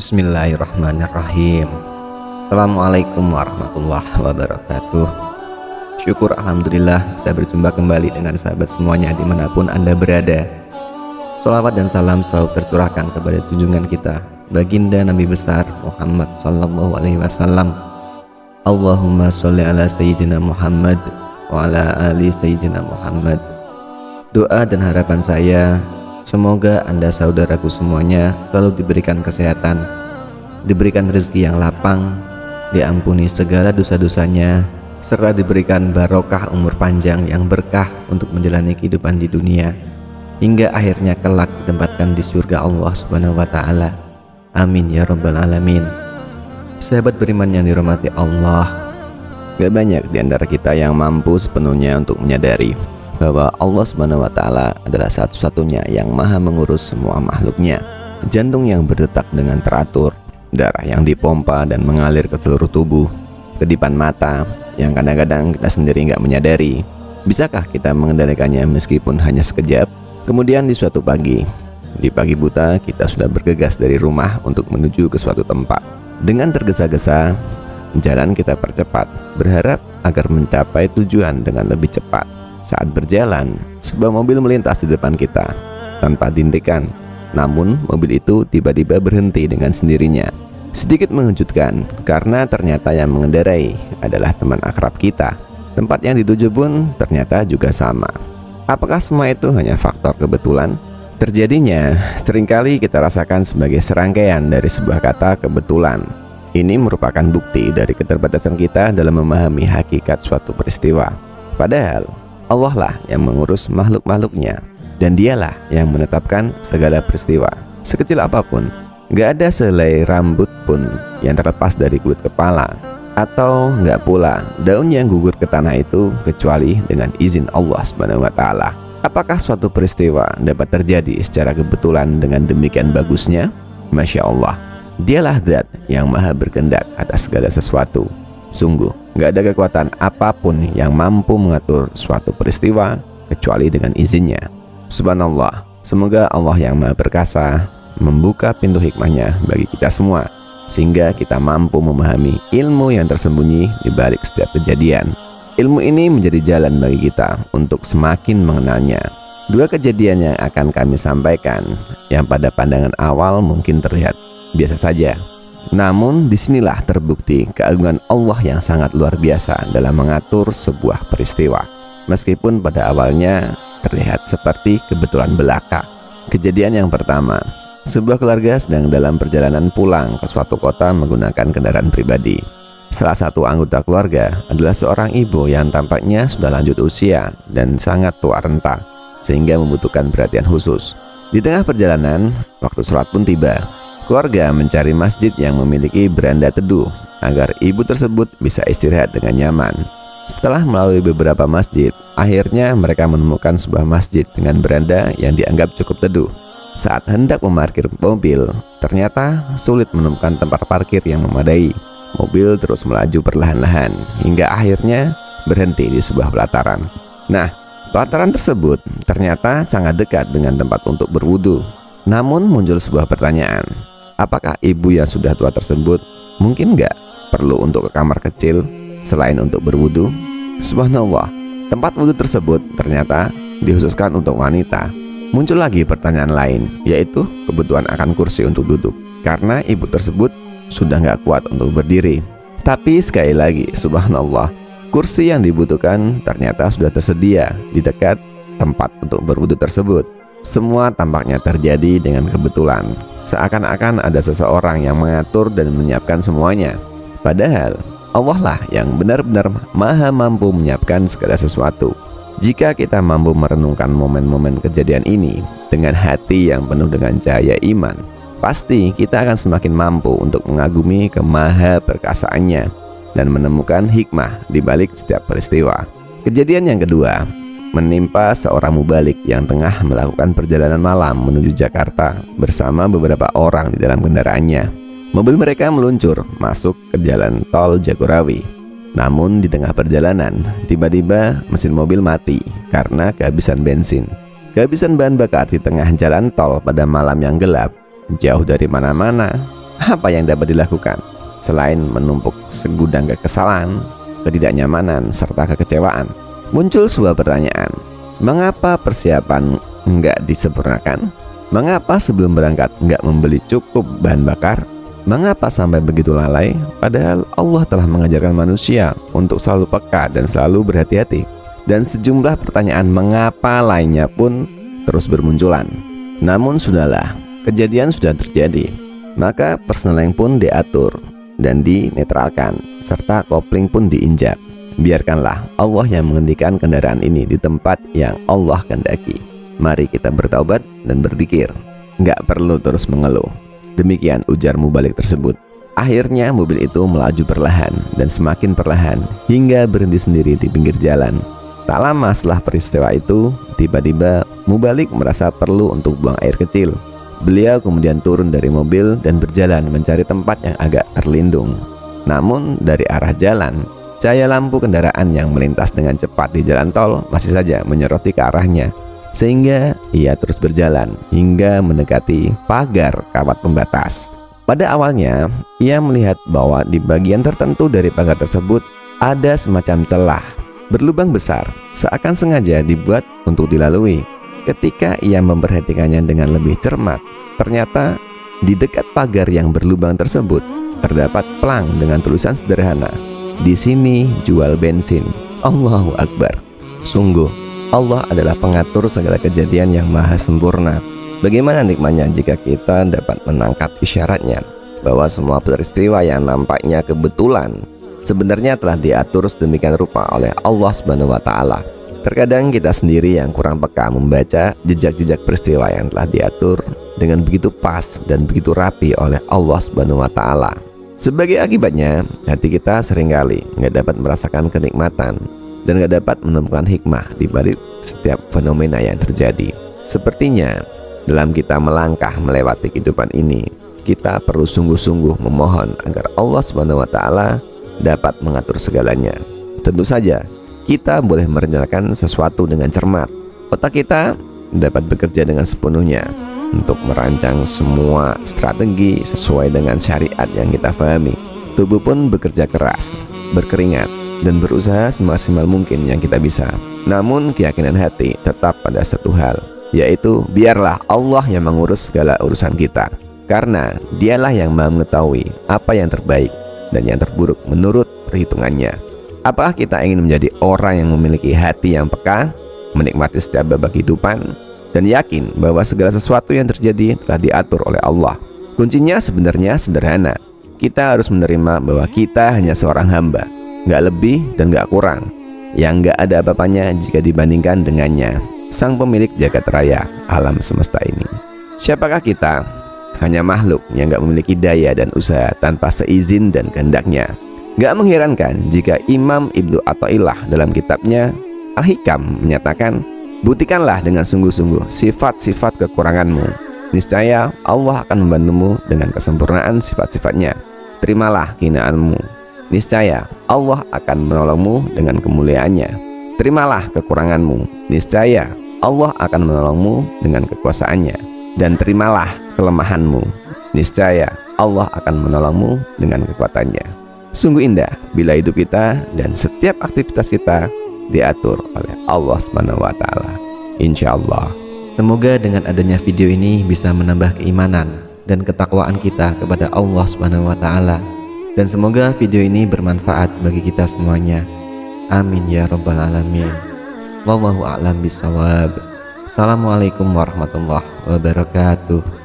Bismillahirrahmanirrahim. Assalamualaikum warahmatullahi wabarakatuh. Syukur alhamdulillah saya berjumpa kembali dengan sahabat semuanya dimanapun Anda berada. Sholawat dan salam selalu tercurahkan kepada junjungan kita, baginda Nabi besar Muhammad sallallahu alaihi wasallam. Allahumma sholli ala sayyidina Muhammad wa ala ali sayyidina Muhammad. Doa dan harapan saya, semoga Anda saudaraku semuanya selalu diberikan kesehatan, diberikan rezeki yang lapang, diampuni segala dosa-dosanya, serta diberikan barokah umur panjang yang berkah untuk menjalani kehidupan di dunia, hingga akhirnya kelak ditempatkan di surga Allah Subhanahu wa Ta'ala. Amin ya Rabbal Alamin. Sahabat beriman yang dirahmati Allah, gak banyak di antara kita yang mampu sepenuhnya untuk menyadari bahwa Allah Subhanahu wa Ta'ala adalah satu-satunya yang maha mengurus semua makhluknya. Jantung yang berdetak dengan teratur, darah yang dipompa dan mengalir ke seluruh tubuh, kedipan mata yang kadang-kadang kita sendiri nggak menyadari. Bisakah kita mengendalikannya meskipun hanya sekejap? Kemudian di suatu pagi, di pagi buta, kita sudah bergegas dari rumah untuk menuju ke suatu tempat. Dengan tergesa-gesa, jalan kita percepat, berharap agar mencapai tujuan dengan lebih cepat. Saat berjalan, sebuah mobil melintas di depan kita tanpa dihentikan. Namun mobil itu tiba-tiba berhenti dengan sendirinya. Sedikit mengejutkan karena ternyata yang mengendarai adalah teman akrab kita. Tempat yang dituju pun ternyata juga sama. Apakah semua itu hanya faktor kebetulan? Terjadinya seringkali kita rasakan sebagai serangkaian dari sebuah kata kebetulan. Ini merupakan bukti dari keterbatasan kita dalam memahami hakikat suatu peristiwa. Padahal Allah lah yang mengurus makhluk-makhluknya, dan dialah yang menetapkan segala peristiwa. Sekecil apapun, gak ada sehelai rambut pun yang terlepas dari kulit kepala, atau gak pula daun yang gugur ke tanah itu kecuali dengan izin Allah Subhanahu wa Ta'ala. Apakah suatu peristiwa dapat terjadi secara kebetulan dengan demikian bagusnya? Masya Allah, dialah zat yang maha berkehendak atas segala sesuatu. Sungguh, gak ada kekuatan apapun yang mampu mengatur suatu peristiwa kecuali dengan izinnya. Subhanallah, semoga Allah yang maha perkasa membuka pintu hikmahnya bagi kita semua, sehingga kita mampu memahami ilmu yang tersembunyi di balik setiap kejadian. Ilmu ini menjadi jalan bagi kita untuk semakin mengenalnya. Dua kejadian yang akan kami sampaikan, yang pada pandangan awal mungkin terlihat biasa saja, namun disinilah terbukti keagungan Allah yang sangat luar biasa dalam mengatur sebuah peristiwa. Meskipun pada awalnya terlihat seperti kebetulan belaka. Kejadian yang pertama, sebuah keluarga sedang dalam perjalanan pulang ke suatu kota menggunakan kendaraan pribadi. Salah satu anggota keluarga adalah seorang ibu yang tampaknya sudah lanjut usia dan sangat tua renta, sehingga membutuhkan perhatian khusus. Di tengah perjalanan, waktu sholat pun tiba. Keluarga mencari masjid yang memiliki beranda teduh agar ibu tersebut bisa istirahat dengan nyaman. Setelah melalui beberapa masjid, akhirnya mereka menemukan sebuah masjid dengan beranda yang dianggap cukup teduh. Saat hendak memarkir mobil, ternyata sulit menemukan tempat parkir yang memadai. Mobil terus melaju perlahan-lahan hingga akhirnya berhenti di sebuah pelataran. Nah, pelataran tersebut ternyata sangat dekat dengan tempat untuk berwudu. Namun muncul sebuah pertanyaan, apakah ibu yang sudah tua tersebut mungkin nggak perlu untuk ke kamar kecil selain untuk berwudu? Subhanallah, tempat wudu tersebut ternyata dikhususkan untuk wanita. Muncul lagi pertanyaan lain, yaitu kebutuhan akan kursi untuk duduk, karena ibu tersebut sudah nggak kuat untuk berdiri. Tapi sekali lagi, subhanallah, kursi yang dibutuhkan ternyata sudah tersedia di dekat tempat untuk berwudu tersebut. Semua tampaknya terjadi dengan kebetulan, seakan-akan ada seseorang yang mengatur dan menyiapkan semuanya. Padahal Allah lah yang benar-benar maha mampu menyiapkan segala sesuatu. Jika kita mampu merenungkan momen-momen kejadian ini dengan hati yang penuh dengan cahaya iman, pasti kita akan semakin mampu untuk mengagumi kemaha perkasaannya dan menemukan hikmah di balik setiap peristiwa. Kejadian yang kedua menimpa seorang mubalik yang tengah melakukan perjalanan malam menuju Jakarta bersama beberapa orang di dalam kendaraannya. Mobil mereka meluncur masuk ke jalan tol Jagorawi. Namun di tengah perjalanan, tiba-tiba mesin mobil mati karena kehabisan bensin. Kehabisan bahan bakar di tengah jalan tol pada malam yang gelap, jauh dari mana-mana, Apa yang dapat dilakukan selain menumpuk segudang kekesalan, ketidaknyamanan, serta kekecewaan? Muncul sebuah pertanyaan, mengapa persiapan enggak disempurnakan? Mengapa sebelum berangkat enggak membeli cukup bahan bakar? Mengapa sampai begitu lalai? Padahal Allah telah mengajarkan manusia untuk selalu peka dan selalu berhati-hati. Dan sejumlah pertanyaan mengapa lainnya pun terus bermunculan. Namun sudahlah, kejadian sudah terjadi. Maka persneling pun diatur dan dinetralkan, serta kopling pun diinjak. Biarkanlah Allah yang menghentikan kendaraan ini di tempat yang Allah kehendaki. Mari kita bertaubat dan berzikir. Nggak perlu terus mengeluh. Demikian ujar mubalik tersebut. Akhirnya mobil itu melaju perlahan dan semakin perlahan hingga berhenti sendiri di pinggir jalan. Tak lama setelah peristiwa itu, tiba-tiba mubalik merasa perlu untuk buang air kecil. Beliau kemudian turun dari mobil dan berjalan mencari tempat yang agak terlindung. Namun dari arah jalan, cahaya lampu kendaraan yang melintas dengan cepat di jalan tol masih saja menyoroti ke arahnya. Sehingga ia terus berjalan hingga mendekati pagar kawat pembatas. Pada awalnya, ia melihat bahwa di bagian tertentu dari pagar tersebut ada semacam celah berlubang besar, seakan sengaja dibuat untuk dilalui. Ketika ia memperhatikannya dengan lebih cermat, ternyata di dekat pagar yang berlubang tersebut terdapat pelang dengan tulisan sederhana, "Di sini jual bensin." Allahu Akbar. Sungguh, Allah adalah pengatur segala kejadian yang maha sempurna. Bagaimana nikmatnya jika kita dapat menangkap isyaratnya, bahwa semua peristiwa yang nampaknya kebetulan sebenarnya telah diatur sedemikian rupa oleh Allah Subhanahu wa Ta'ala. Terkadang kita sendiri yang kurang peka membaca jejak-jejak peristiwa yang telah diatur dengan begitu pas dan begitu rapi oleh Allah Subhanahu wa Ta'ala. Sebagai akibatnya, hati kita seringkali nggak dapat merasakan kenikmatan dan nggak dapat menemukan hikmah di balik setiap fenomena yang terjadi. Sepertinya dalam kita melangkah melewati kehidupan ini, kita perlu sungguh-sungguh memohon agar Allah Subhanahu wa Ta'ala dapat mengatur segalanya. Tentu saja kita boleh merencanakan sesuatu dengan cermat. Otak kita dapat bekerja dengan sepenuhnya untuk merancang semua strategi sesuai dengan syariat yang kita pahami. Tubuh pun bekerja keras, berkeringat, dan berusaha semaksimal mungkin yang kita bisa. Namun keyakinan hati tetap pada satu hal, yaitu biarlah Allah yang mengurus segala urusan kita, karena dialah yang maha mengetahui apa yang terbaik dan yang terburuk menurut perhitungannya. Apakah kita ingin menjadi orang yang memiliki hati yang peka, menikmati setiap babak kehidupan, dan yakin bahwa segala sesuatu yang terjadi telah diatur oleh Allah? Kuncinya sebenarnya sederhana. Kita harus menerima bahwa kita hanya seorang hamba, nggak lebih dan nggak kurang, yang nggak ada apa-apanya jika dibandingkan dengannya, sang pemilik jagat raya alam semesta ini. Siapakah kita? Hanya makhluk yang nggak memiliki daya dan usaha tanpa seizin dan kehendaknya. Gak mengherankan jika Imam Ibnu Athaillah dalam kitabnya Al-Hikam menyatakan, buktikanlah dengan sungguh-sungguh sifat-sifat kekuranganmu. Niscaya Allah akan membantumu dengan kesempurnaan sifat-sifatnya. Terimalah kehinaanmu. Niscaya Allah akan menolongmu dengan kemuliaannya. Terimalah kekuranganmu. Niscaya Allah akan menolongmu dengan kekuasaannya. Dan terimalah kelemahanmu. Niscaya Allah akan menolongmu dengan kekuatannya. Sungguh indah bila hidup kita dan setiap aktivitas kita diatur oleh Allah Subhanahu wa Ta'ala. Insya Allah. Semoga dengan adanya video ini bisa menambah keimanan dan ketakwaan kita kepada Allah Subhanahu wa Ta'ala. Dan semoga video ini bermanfaat bagi kita semuanya. Amin ya rabbal alamin. Wallahu a'lam bishawab. Assalamualaikum warahmatullahi wabarakatuh.